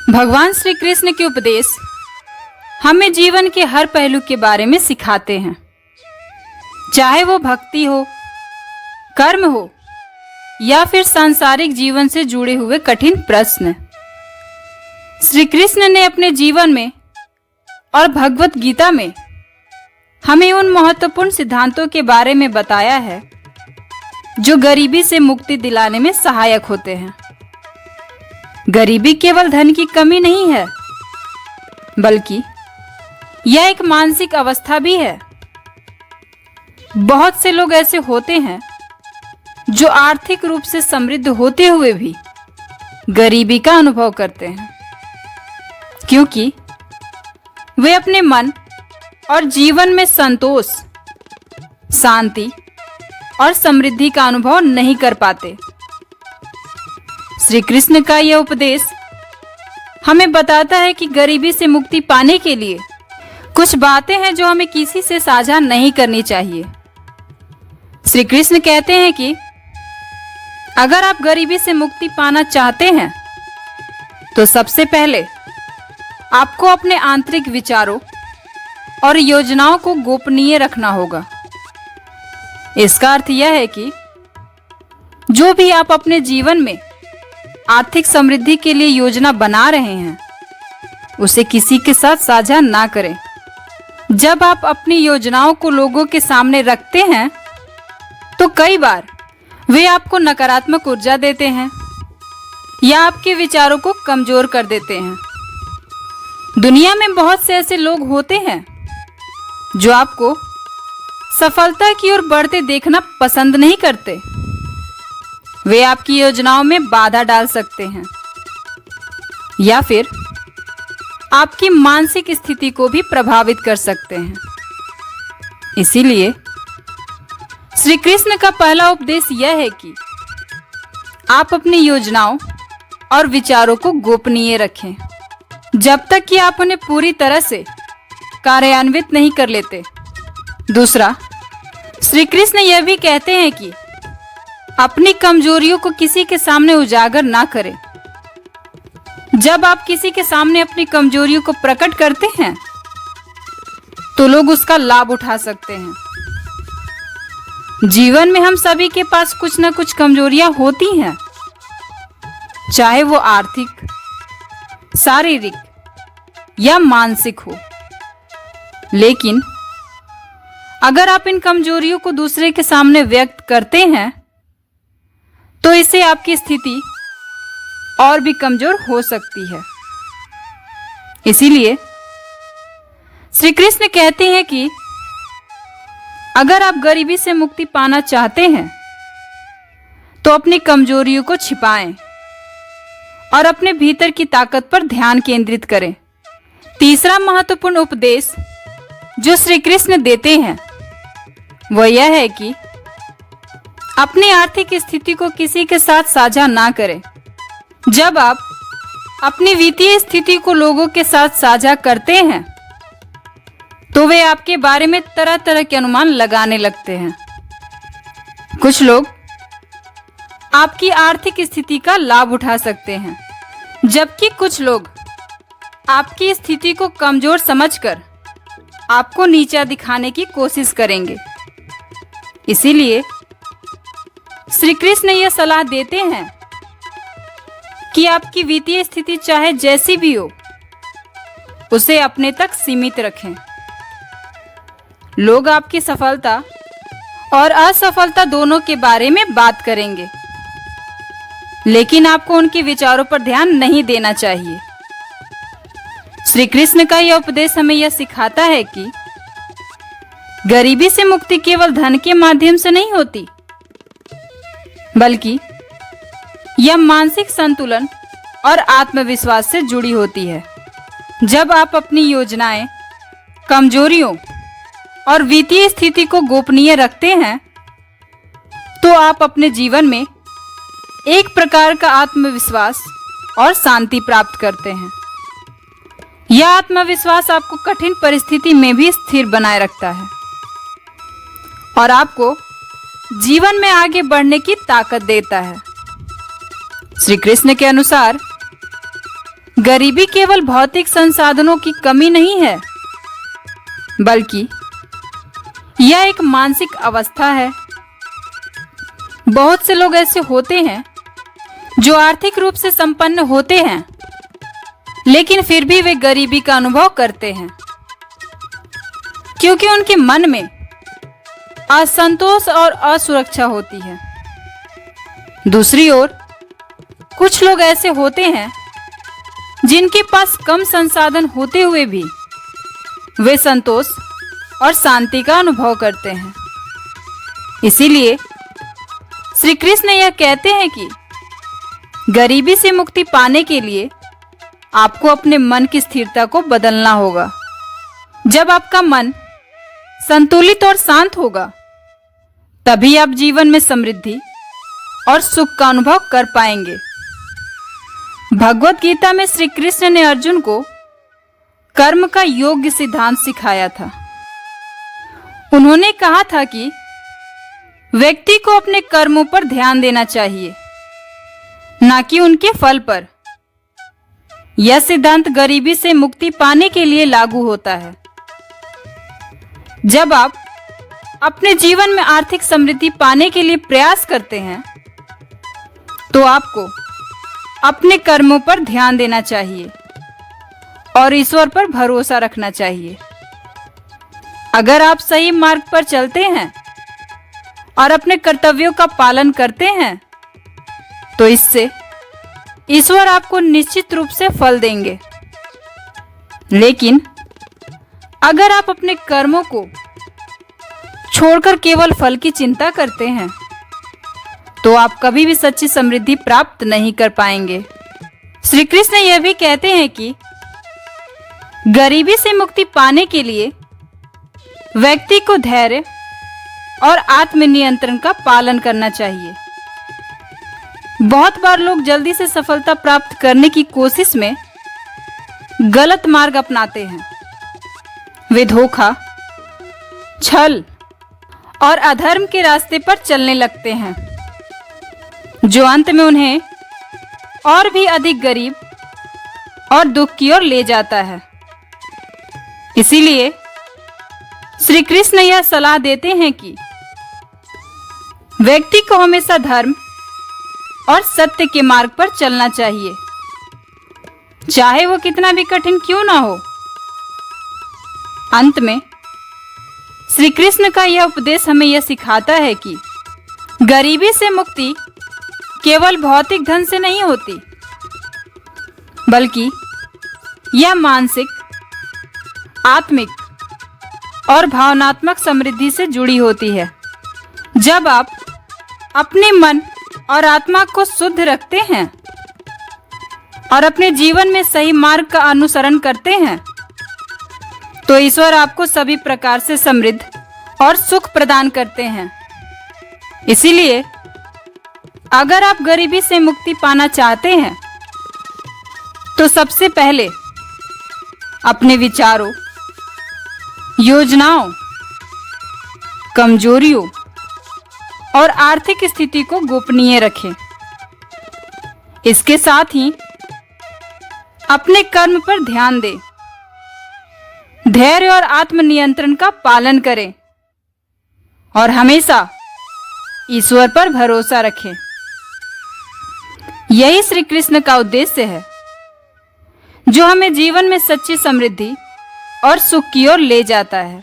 भगवान श्री कृष्ण के उपदेश हमें जीवन के हर पहलू के बारे में सिखाते हैं, चाहे वो भक्ति हो, कर्म हो या फिर सांसारिक जीवन से जुड़े हुए कठिन प्रश्न। श्री कृष्ण ने अपने जीवन में और भगवत गीता में हमें उन महत्वपूर्ण सिद्धांतों के बारे में बताया है जो गरीबी से मुक्ति दिलाने में सहायक होते हैं। गरीबी केवल धन की कमी नहीं है, बल्कि यह एक मानसिक अवस्था भी है। बहुत से लोग ऐसे होते हैं जो आर्थिक रूप से समृद्ध होते हुए भी गरीबी का अनुभव करते हैं, क्योंकि वे अपने मन और जीवन में संतोष, शांति और समृद्धि का अनुभव नहीं कर पाते। श्री कृष्ण का यह उपदेश हमें बताता है कि गरीबी से मुक्ति पाने के लिए कुछ बातें हैं जो हमें किसी से साझा नहीं करनी चाहिए। श्री कृष्ण कहते हैं कि अगर आप गरीबी से मुक्ति पाना चाहते हैं तो सबसे पहले आपको अपने आंतरिक विचारों और योजनाओं को गोपनीय रखना होगा। इसका अर्थ यह है कि जो भी आप अपने जीवन में आर्थिक समृद्धि के लिए योजना बना रहे हैं, उसे किसी के साथ साझा ना करें। जब आप अपनी योजनाओं को लोगों के सामने रखते हैं तो कई बार वे आपको नकारात्मक ऊर्जा देते हैं या आपके विचारों को कमजोर कर देते हैं। दुनिया में बहुत से ऐसे लोग होते हैं जो आपको सफलता की ओर बढ़ते देखना पसंद नहीं करते। वे आपकी योजनाओं में बाधा डाल सकते हैं या फिर आपकी मानसिक स्थिति को भी प्रभावित कर सकते हैं। इसीलिए श्री कृष्ण का पहला उपदेश यह है कि आप अपनी योजनाओं और विचारों को गोपनीय रखें जब तक कि आप उन्हें पूरी तरह से कार्यान्वित नहीं कर लेते। दूसरा, श्री कृष्ण यह भी कहते हैं कि अपनी कमजोरियों को किसी के सामने उजागर ना करें। जब आप किसी के सामने अपनी कमजोरियों को प्रकट करते हैं तो लोग उसका लाभ उठा सकते हैं। जीवन में हम सभी के पास कुछ ना कुछ कमजोरियां होती हैं, चाहे वो आर्थिक, शारीरिक या मानसिक हो। लेकिन अगर आप इन कमजोरियों को दूसरे के सामने व्यक्त करते हैं तो इससे आपकी स्थिति और भी कमजोर हो सकती है। इसीलिए श्री कृष्ण कहते हैं कि अगर आप गरीबी से मुक्ति पाना चाहते हैं तो अपनी कमजोरियों को छिपाएं और अपने भीतर की ताकत पर ध्यान केंद्रित करें। तीसरा महत्वपूर्ण उपदेश जो श्री कृष्ण देते हैं वह यह है कि अपनी आर्थिक स्थिति को किसी के साथ साझा ना करें। जब आप अपनी वित्तीय स्थिति को लोगों के साथ साझा करते हैं तो वे आपके बारे में तरह तरह के अनुमान लगाने लगते हैं। कुछ लोग आपकी आर्थिक स्थिति का लाभ उठा सकते हैं, जबकि कुछ लोग आपकी स्थिति को कमजोर समझकर आपको नीचा दिखाने की कोशिश करेंगे। इसीलिए श्री कृष्ण यह सलाह देते हैं कि आपकी वित्तीय स्थिति चाहे जैसी भी हो, उसे अपने तक सीमित रखें। लोग आपकी सफलता और असफलता दोनों के बारे में बात करेंगे, लेकिन आपको उनके विचारों पर ध्यान नहीं देना चाहिए। श्री कृष्ण का यह उपदेश हमें यह सिखाता है कि गरीबी से मुक्ति केवल धन के माध्यम से नहीं होती, बल्कि यह मानसिक संतुलन और आत्मविश्वास से जुड़ी होती है। जब आप अपनी योजनाएं, कमजोरियों और वित्तीय स्थिति को गोपनीय रखते हैं तो आप अपने जीवन में एक प्रकार का आत्मविश्वास और शांति प्राप्त करते हैं। यह आत्मविश्वास आपको कठिन परिस्थिति में भी स्थिर बनाए रखता है और आपको जीवन में आगे बढ़ने की ताकत देता है। श्री कृष्ण के अनुसार गरीबी केवल भौतिक संसाधनों की कमी नहीं है, बल्कि यह एक मानसिक अवस्था है। बहुत से लोग ऐसे होते हैं जो आर्थिक रूप से संपन्न होते हैं, लेकिन फिर भी वे गरीबी का अनुभव करते हैं, क्योंकि उनके मन में असंतोष और असुरक्षा होती है। दूसरी ओर कुछ लोग ऐसे होते हैं जिनके पास कम संसाधन होते हुए भी वे संतोष और शांति का अनुभव करते हैं। इसीलिए श्री कृष्ण यह कहते हैं कि गरीबी से मुक्ति पाने के लिए आपको अपने मन की स्थिरता को बदलना होगा। जब आपका मन संतुलित और शांत होगा, तभी आप जीवन में समृद्धि और सुख का अनुभव कर पाएंगे। भगवत गीता में श्री कृष्ण ने अर्जुन को कर्म का योग्य सिद्धांत सिखाया था। उन्होंने कहा था कि व्यक्ति को अपने कर्मों पर ध्यान देना चाहिए, न कि उनके फल पर। यह सिद्धांत गरीबी से मुक्ति पाने के लिए लागू होता है। जब आप अपने जीवन में आर्थिक समृद्धि पाने के लिए प्रयास करते हैं, तो आपको अपने कर्मों पर ध्यान देना चाहिए और ईश्वर पर भरोसा रखना चाहिए। अगर आप सही मार्ग पर चलते हैं और अपने कर्तव्यों का पालन करते हैं, तो इससे ईश्वर आपको निश्चित रूप से फल देंगे। लेकिन अगर आप अपने कर्मों को छोड़कर केवल फल की चिंता करते हैं, तो आप कभी भी सच्ची समृद्धि प्राप्त नहीं कर पाएंगे। श्री कृष्ण यह भी कहते हैं कि गरीबी से मुक्ति पाने के लिए व्यक्ति को धैर्य और आत्मनियंत्रण का पालन करना चाहिए। बहुत बार लोग जल्दी से सफलता प्राप्त करने की कोशिश में गलत मार्ग अपनाते हैं। वे धोखा, छल और अधर्म के रास्ते पर चलने लगते हैं, जो अंत में उन्हें और भी अधिक गरीब और दुख की ओर ले जाता है। इसीलिए श्री कृष्ण यह सलाह देते हैं कि व्यक्ति को हमेशा धर्म और सत्य के मार्ग पर चलना चाहिए, चाहे वो कितना भी कठिन क्यों ना हो। अंत में श्री कृष्ण का यह उपदेश हमें यह सिखाता है कि गरीबी से मुक्ति केवल भौतिक धन से नहीं होती, बल्कि यह मानसिक, आत्मिक और भावनात्मक समृद्धि से जुड़ी होती है। जब आप अपने मन और आत्मा को शुद्ध रखते हैं और अपने जीवन में सही मार्ग का अनुसरण करते हैं, तो ईश्वर आपको सभी प्रकार से समृद्ध और सुख प्रदान करते हैं। इसीलिए अगर आप गरीबी से मुक्ति पाना चाहते हैं, तो सबसे पहले अपने विचारों, योजनाओं, कमजोरियों और आर्थिक स्थिति को गोपनीय रखें। इसके साथ ही अपने कर्म पर ध्यान दें, धैर्य और आत्मनियंत्रण का पालन करें और हमेशा ईश्वर पर भरोसा रखें। यही श्री कृष्ण का उद्देश्य है, जो हमें जीवन में सच्ची समृद्धि और सुख की ओर ले जाता है।